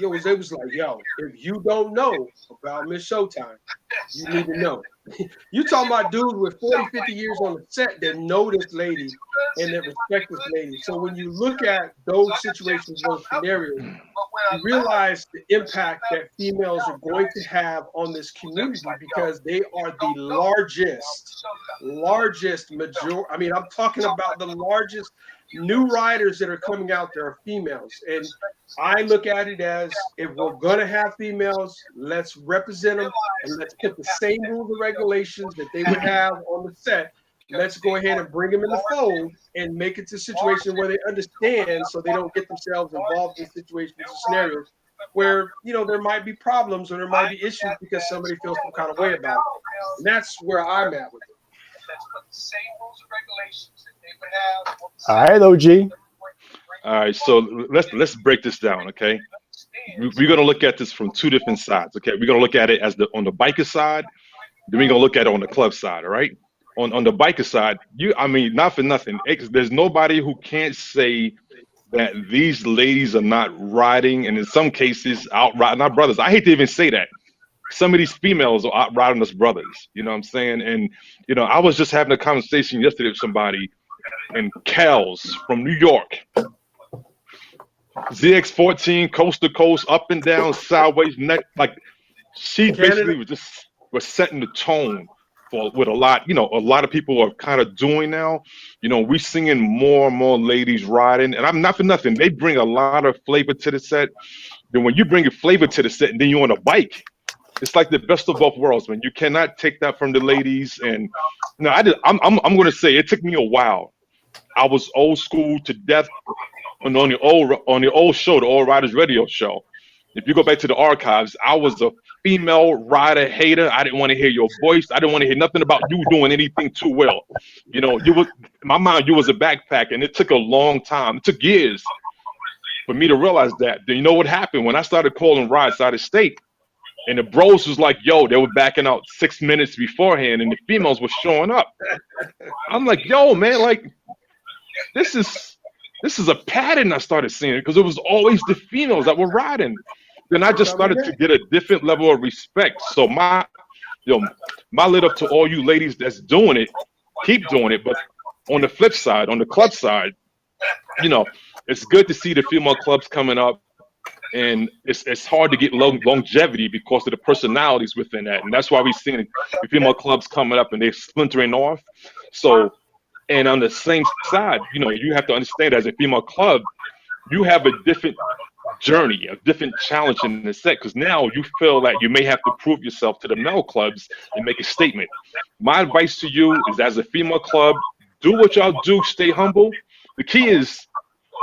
it was like, yo, if you don't know about Miss Showtime, you need to know. You talking about dudes with 40, 50 years on the set that know this lady and that respect this lady. So when you look at those situations, those scenarios, you realize the impact that females are going to have on this community because they are the largest majority. I mean, I'm talking about the largest new riders that are coming out there are females. And I look at it as, if we're going to have females, let's represent them and let's put the same rules and regulations that they would have on the set. Let's go ahead and bring them in the fold and make it to a situation where they understand so they don't get themselves involved in situations and scenarios where, there might be problems or there might be issues because somebody feels some kind of way about it. And that's where I'm at with it. All right, OG. All right, so let's break this down, okay? We're gonna look at this from two different sides, okay? We're gonna look at it as on the biker side, then we're gonna look at it on the club side, all right? On the biker side, not for nothing, there's nobody who can't say that these ladies are not riding, and in some cases out riding our brothers. I hate to even say that. Some of these females are out riding us brothers, you know what I'm saying? And I was just having a conversation yesterday with somebody in Kells from New York. ZX14, coast to coast, up and down, sideways, neck. Like, she basically was setting the tone for with a lot of people are kind of doing now. We're seeing more and more ladies riding, and I'm not for nothing. They bring a lot of flavor to the set. Then when you bring a flavor to the set, and then you're on a bike, it's like the best of both worlds, man. You cannot take that from the ladies. And I'm going to say it took me a while. I was old school to death. And on the old show, the Old Riders Radio show, if you go back to the archives, I was female rider hater. I didn't want to hear your voice. I didn't want to hear nothing about you doing anything too well. You know, you was in my mind, you was a backpack, and it took a long time. It took years for me to realize that. Then you know what happened when I started calling rides out of state, and the bros was like, "Yo," they were backing out 6 minutes beforehand, and the females were showing up. I'm like, "Yo, man, like this is a pattern." I started seeing it because it was always the females that were riding. Then I just started to get a different level of respect. So my lit up to all you ladies that's doing it, keep doing it. But on the flip side, on the club side, you know, it's good to see the female clubs coming up, and it's hard to get longevity because of the personalities within that, and that's why we've seen the female clubs coming up and they're splintering off. So, and on the same side, you know, you have to understand as a female club, you have a different journey, a different challenge in the set, because now you feel that you may have to prove yourself to the male clubs and make a statement. My advice to you is, as a female club, do what y'all do, stay humble. The key is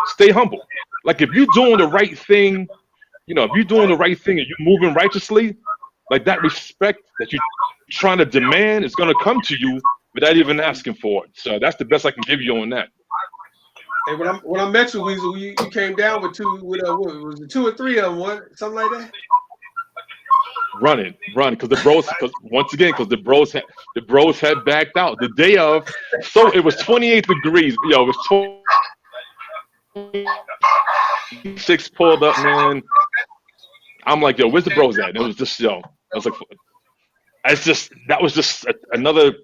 stay humble. Like if you're doing the right thing, you know, if you're doing the right thing and you're moving righteously, like that respect that you're trying to demand is going to come to you without even asking for it. So that's the best I can give you on that. Hey, when I met you, Weasel, you came down with what was it, 2 or 3 of them, something like that? Running, because the bros, because the bros had backed out the day of. So it was 28 degrees. Yo, it was 26 pulled up, man. I'm like, yo, where's the bros at? And it was just, yo, I was like, that was just another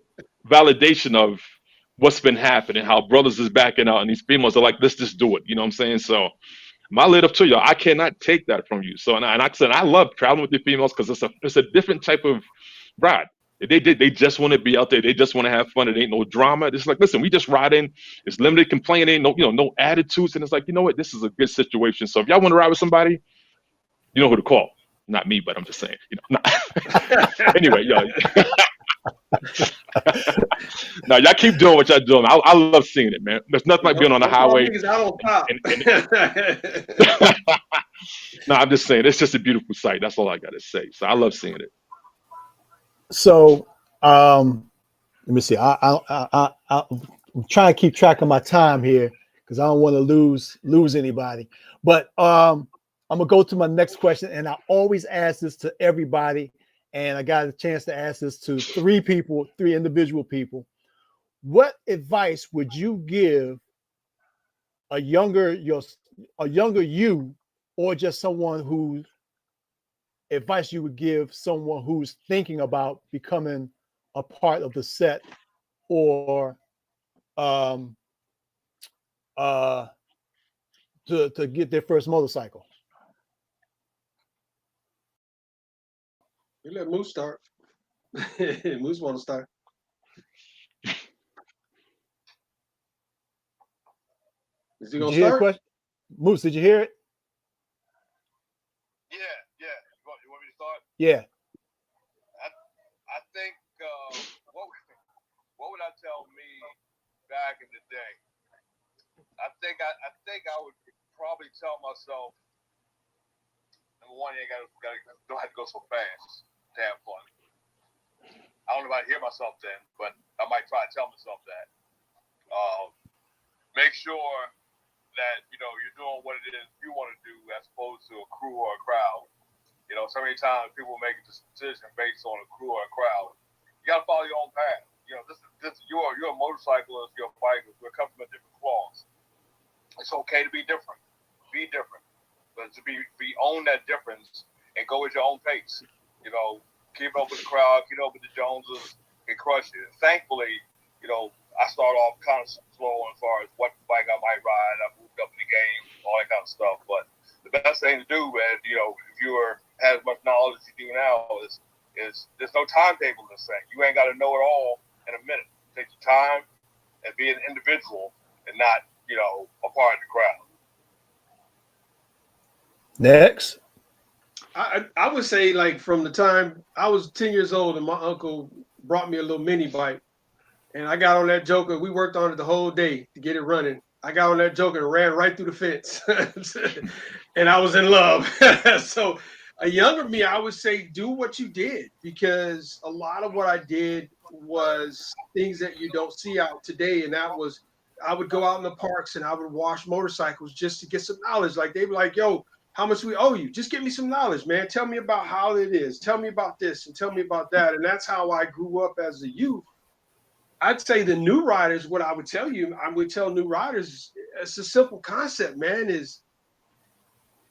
validation of what's been happening, how brothers is backing out, and these females are like, let's just do it. You know what I'm saying? So my lit up to you, I cannot take that from you. So, and I said, I love traveling with the females because it's a different type of ride. They just want to be out there. They just want to have fun. It ain't no drama. It's like, listen, we just ride in. It's limited complaining, no attitudes. And it's like, you know what? This is a good situation. So if y'all want to ride with somebody, you know who to call. Not me, but I'm just saying, Anyway, yo. Now y'all keep doing what y'all doing. I love seeing it, man. There's nothing like being on the highway. No, I'm just saying it's just a beautiful sight. That's all I gotta say. So I love seeing it. So let me see. I'm trying to keep track of my time here because I don't want to lose anybody. But I'm gonna go to my next question, and I always ask this to everybody. And I got a chance to ask this to 3 individual people. What advice would you give a younger you, or just someone whose advice you would give someone who's thinking about becoming a part of the set, or to get their first motorcycle? We let Moose start. Moose want to start. Is he gonna start? Moose, did you hear it? Yeah. You want me to start? Yeah. I think what would I tell me back in the day? I think I would probably tell myself, number one, you don't have to go so fast to have fun. I don't know if I hear myself then, but I might try to tell myself that. Make sure that you're doing what it is you want to do as opposed to a crew or a crowd. So many times people make a decision based on a crew or a crowd. You got to follow your own path. You're a motorcyclist, you're a biker. We're coming from different claws. It's okay to be different. Be different. But to be own that difference and go at your own pace. Keep up with the crowd, keep up with the Joneses, and crush it. And thankfully, I started off kind of slow as far as what bike I might ride. I moved up in the game, all that kind of stuff. But the best thing to do, man, if you have as much knowledge as you do now, is there's no timetable in this thing. You ain't got to know it all in a minute. Take your time and be an individual and not, a part of the crowd. Next. I would say, like, from the time I was 10 years old and my uncle brought me a little mini bike, and I got on that joker. We worked on it the whole day to get it running. I got on that joker and ran right through the fence, and I was in love. So A younger me, I would say do what you did, because a lot of what I did was things that you don't see out today. And that was, I would go out in the parks and I would wash motorcycles just to get some knowledge. Like they were like, yo, how much we owe you? Just give me some knowledge, man. Tell me about how it is. Tell me about this and tell me about that. And that's how I grew up as a youth. I'd say the new riders, what I would tell you, I would tell new riders, it's a simple concept, man, is,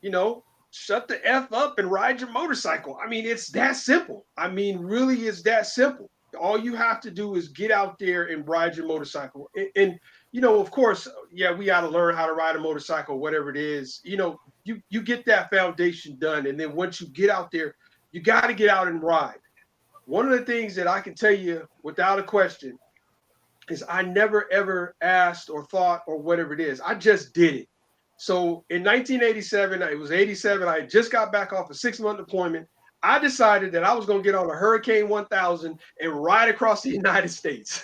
you know, shut the F up and ride your motorcycle. I mean, it's that simple. I mean, really, it's that simple. All you have to do is get out there and ride your motorcycle. And you know, of course, yeah, we got to learn how to ride a motorcycle, whatever it is. You know, you get that foundation done. And then once you get out there, you got to get out and ride. One of the things that I can tell you without a question is I never, ever asked or thought or whatever it is. I just did it. So in 1987, it was 87, I just got back off a 6-month deployment. I decided that I was going to get on a Hurricane 1000 and ride across the United States.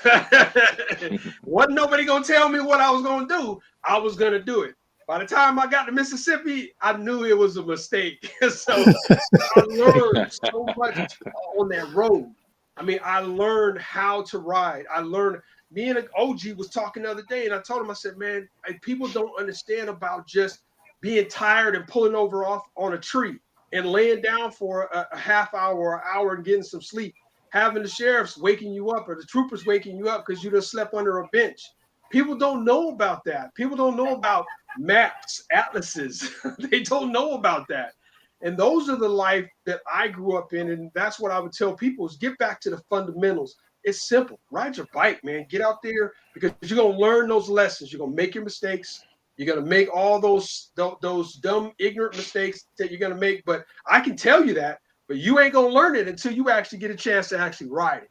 Wasn't nobody going to tell me what I was going to do. I was going to do it. By the time I got to Mississippi, I knew it was a mistake. So I learned so much on that road. I mean, I learned how to ride. I learned. Me and an OG was talking the other day, and I told him, I said, man, people don't understand about just being tired and pulling over off on a tree and laying down for a half hour or an hour and getting some sleep, having the sheriffs waking you up or the troopers waking you up because you just slept under a bench. People don't know about that. People don't know about maps, atlases. They don't know about that. And those are the life that I grew up in, and that's what I would tell people is get back to the fundamentals. It's simple. Ride your bike, man. Get out there because you're going to learn those lessons. You're going to make your mistakes. You're going to make all those dumb, ignorant mistakes that you're going to make. But I can tell you that, but you ain't going to learn it until you actually get a chance to actually ride it.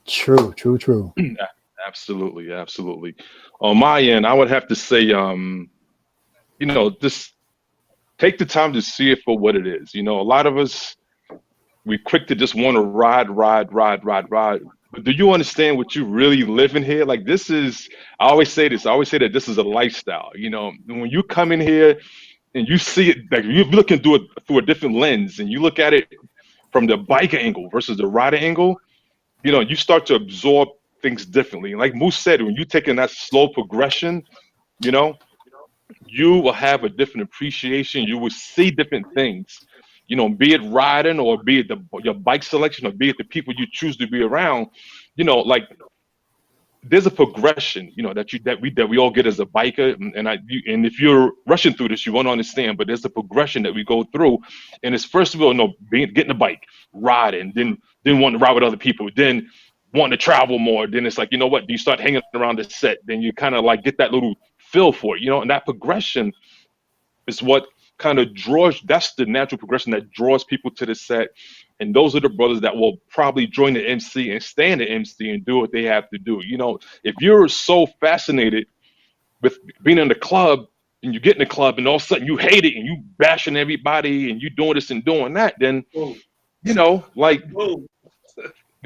True. Absolutely. On my end, I would have to say, you know, just take the time to see it for what it is. You know, a lot of us, we're quick to just want to ride. But do you understand what you really live in here? Like this is, I always say that this is a lifestyle. You know, when you come in here and you see it, like you're looking through a different lens and you look at it from the biker angle versus the rider angle, you know, you start to absorb things differently. And like Moose said, when you're taking that slow progression, you know, you will have a different appreciation. You will see different things. You know, be it riding or be it your bike selection or be it the people you choose to be around, you know, like there's a progression, you know, that we all get as a biker. And if you're rushing through this, you won't understand, but there's a progression that we go through. And it's first of all, getting a bike, riding, then wanting to ride with other people, then wanting to travel more. Then it's like, you know what, you start hanging around the set, then you kind of like get that little feel for it, you know, and that progression is what kind of that's the natural progression that draws people to the set. And those are the brothers that will probably join the MC and stay in the MC and do what they have to do. You know, if you're so fascinated with being in the club and you get in the club and all of a sudden you hate it and you bashing everybody and you doing this and doing that, then, you know, like,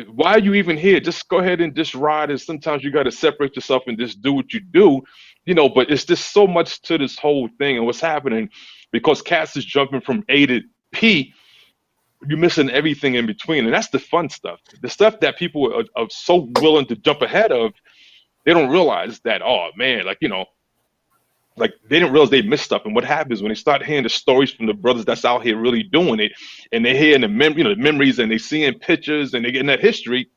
why are you even here? Just go ahead and just ride. And sometimes you got to separate yourself and just do what you do, you know, but it's just so much to this whole thing and what's happening because Cass is jumping from A to P. You're missing everything in between. And that's the fun stuff. The stuff that people are so willing to jump ahead of, they don't realize that, oh man, like, you know, like they didn't realize they missed stuff. And what happens when they start hearing the stories from the brothers that's out here really doing it, and they're hearing the memories and they seeing pictures and they getting that history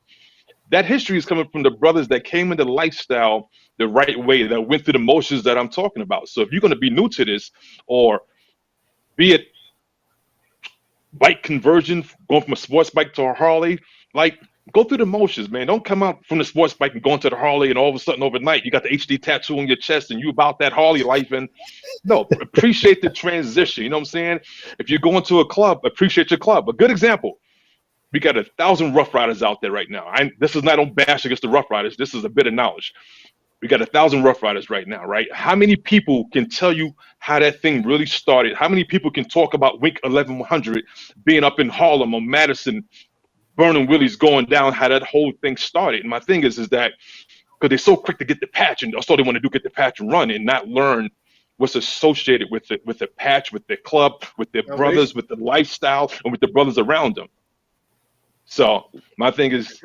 is coming from the brothers that came into the lifestyle the right way, that went through the motions that I'm talking about. So if you're going to be new to this, or be it bike conversion, going from a sports bike to a Harley, like go through the motions, man. Don't come out from the sports bike and go into the Harley and all of a sudden overnight you got the HD tattoo on your chest and you about that Harley life. And no, appreciate the transition. You know what I'm saying? If you're going to a club, appreciate your club. A good example, we got 1,000 Rough Riders out there right now. This is not on bash against the Rough Riders. This is a bit of knowledge. We got 1,000 Rough Riders right now, right? How many people can tell you how that thing really started? How many people can talk about Wink 1100 being up in Harlem or Madison, burning wheelies going down, how that whole thing started? And my thing is that because they're so quick to get the patch and that's all they want to do, get the patch and run and not learn what's associated with it, with the patch, with their club, with their brothers, with the lifestyle, and with the brothers around them. So my thing is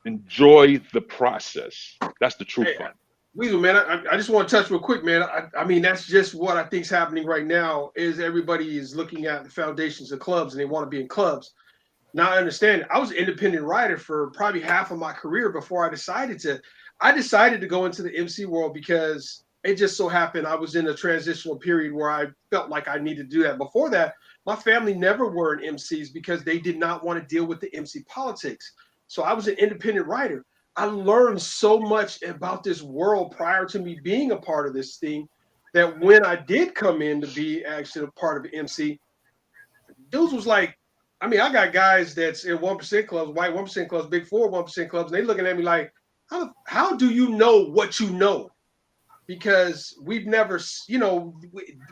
enjoy the process. That's the true fun. Weasel, man, I just want to touch real quick, man. I mean, that's just what I think is happening right now is everybody is looking at the foundations of clubs and they want to be in clubs. Now I understand. I was an independent writer for probably half of my career before I decided to go into the MC world because it just so happened I was in a transitional period where I felt like I needed to do that. Before that, my family never were in MCs because they did not want to deal with the MC politics. So I was an independent writer. I learned so much about this world prior to me being a part of this thing that when I did come in to be actually a part of the MC, dudes was like, I mean, I got guys that's in 1% clubs, white 1% clubs, big 4 1% clubs, and they looking at me like, how do you know what you know? Because we've never, you know,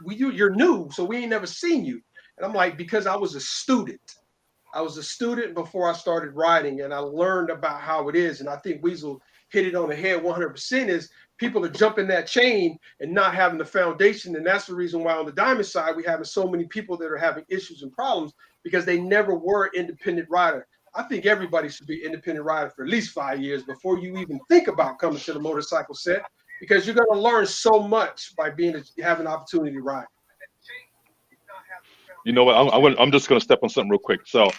you're new, so we ain't never seen you. And I'm like, because I was a student. I was a student before I started writing, and I learned about how it is. And I think Weasel hit it on the head 100% is people are jumping that chain and not having the foundation. And that's the reason why on the Diamond side, we having so many people that are having issues and problems because they never were an independent writer. I think everybody should be an independent writer for at least 5 years before you even think about coming to the motorcycle set, because you're going to learn so much by having an opportunity to ride. You know what? I'm just going to step on something real quick. So,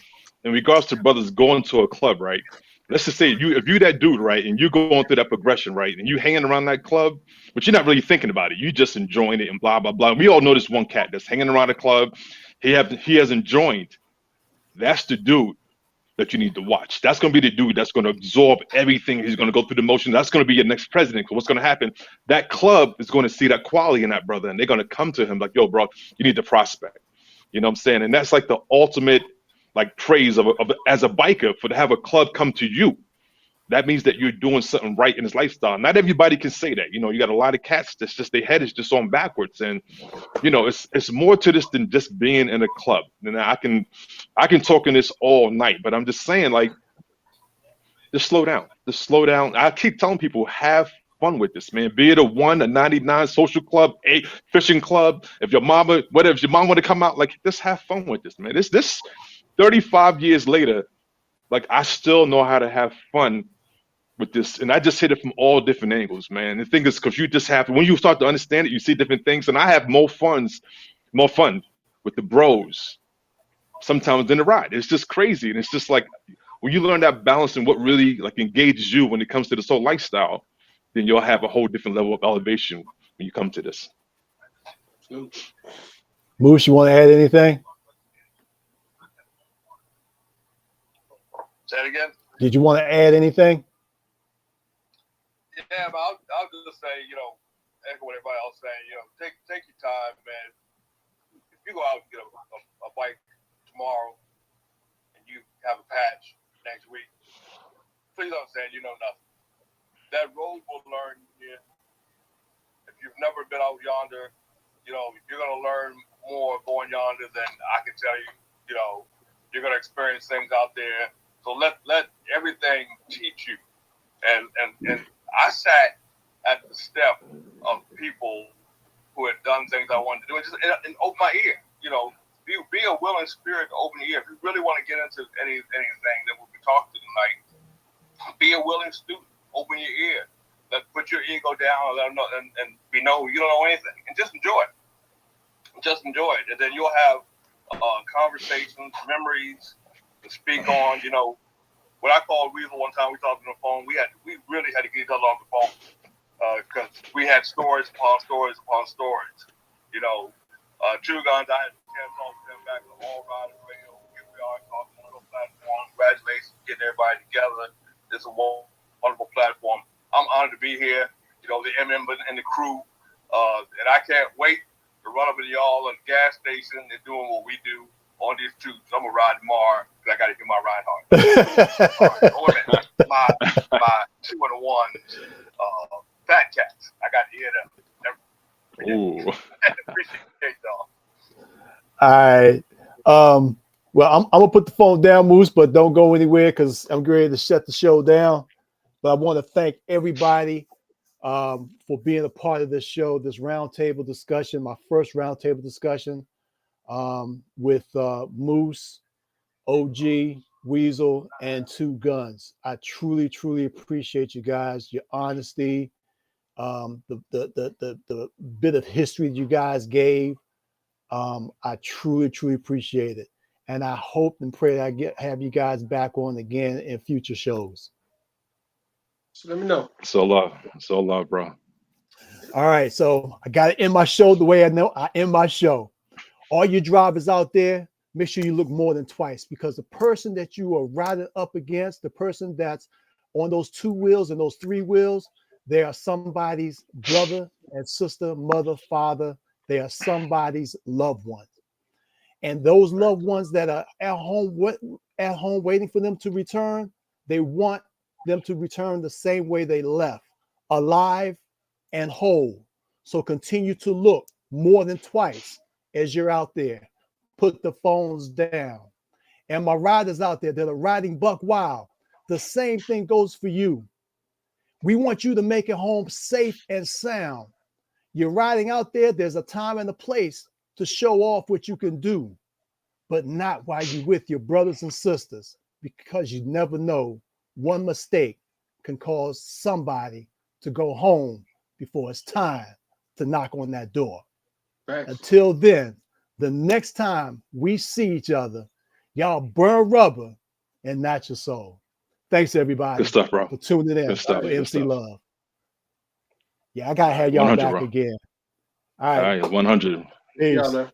in regards to brothers going to a club, right? Let's just say if you that dude, right, and you're going through that progression, right, and you hanging around that club, but you're not really thinking about it. You just enjoying it and blah blah blah. And we all know this one cat that's hanging around the club. He hasn't joined. That's the dude that you need to watch. That's going to be the dude that's going to absorb everything. He's going to go through the motions. That's going to be your next president. Because what's going to happen? That club is going to see that quality in that brother, and they're going to come to him like, "Yo, bro, you need to prospect." You know what I'm saying? And that's like the ultimate like praise of as a biker to have a club come to you. That means that you're doing something right in his lifestyle. Not everybody can say that. You know, you got a lot of cats that's just their head is just on backwards. And you know, it's more to this than just being in a club. And I can talk in this all night, but I'm just saying, like, just slow down. Just slow down. I keep telling people, have fun with this, man. Be it a 1, a 99 social club, a fishing club. If your mom want to come out, like, just have fun with this, man. This 35 years later, like, I still know how to have fun with this, and I just hit it from all different angles, man. The thing is, because you just have, when you start to understand it, you see different things, and I have more fun with the bros sometimes than the ride. It's just crazy, and it's just like when you learn that balance and what really like engages you when it comes to this whole lifestyle, then you'll have a whole different level of elevation when you come to this. Moose, you want to add anything? Say it again. Did you want to add anything? Yeah, but I'll just say, you know, echo what everybody else saying. You know, take your time, man. If you go out and get a bike tomorrow and you have a patch next week, please understand you know nothing. That road will learn you. If you've never been out yonder, you know, you're going to learn more going yonder than I can tell you. You know, you're going to experience things out there. So let everything teach you. And I sat at the step of people who had done things I wanted to do and open my ear. You know, be a willing spirit to open the ear. If you really want to get into anything that we'll be talking tonight, be a willing student. Open your ear. Put your ego down and let them know and you don't know anything. And just enjoy it. Just enjoy it. And then you'll have conversations, memories to speak on. You know, what I called Weasel one time, we talked on the phone. We really had to get each other on the phone because we had stories upon stories upon stories. You know, True Guns, I had a chance to talk to them back on All Riders Radio. Here we are talking on the platform. Congratulations, getting everybody together. It's a wonderful platform. I'm honored to be here. You know, the MM and the crew, and I can't wait to run up with y'all at the gas station. They're doing what we do on these tubes. I'm gonna ride tomorrow because I got to get my ride hard. my 2-in-1 Fat Cats. I got to hear them. Ooh. All Appreciate y'all. right. Well, I'm gonna put the phone down, Moose, but don't go anywhere because I'm ready to shut the show down. But I want to thank everybody for being a part of this show, this roundtable discussion, my first roundtable discussion with Moose, OG, Weasel, and Two Guns. I truly, truly appreciate you guys, your honesty, the bit of history that you guys gave. I truly, truly appreciate it. And I hope and pray that have you guys back on again in future shows. So let me know. So love, bro. All right, so I got to end my show the way I know I end my show. All you drivers out there, make sure you look more than twice, because the person that you are riding up against, the person that's on those 2 wheels and those 3 wheels, they are somebody's brother and sister, mother, father. They are somebody's loved ones. And those loved ones that are at home waiting for them to return, they want them to return the same way they left, alive and whole. So continue to look more than twice as you're out there. Put the phones down. And my riders out there that are riding buck wild, the same thing goes for you. We want you to make it home safe and sound. You're riding out there, there's a time and a place to show off what you can do, but not while you're with your brothers and sisters, because you never know, one mistake can cause somebody to go home before it's time to knock on that door. Thanks. Until then, the next time we see each other, y'all burn rubber and not your soul. Thanks, everybody. Good stuff, bro. For tuning in Good stuff. for Good MC stuff. Love. Yeah, I gotta have y'all 100, back bro. again. All All right. right, 100. Peace. Yeah, man.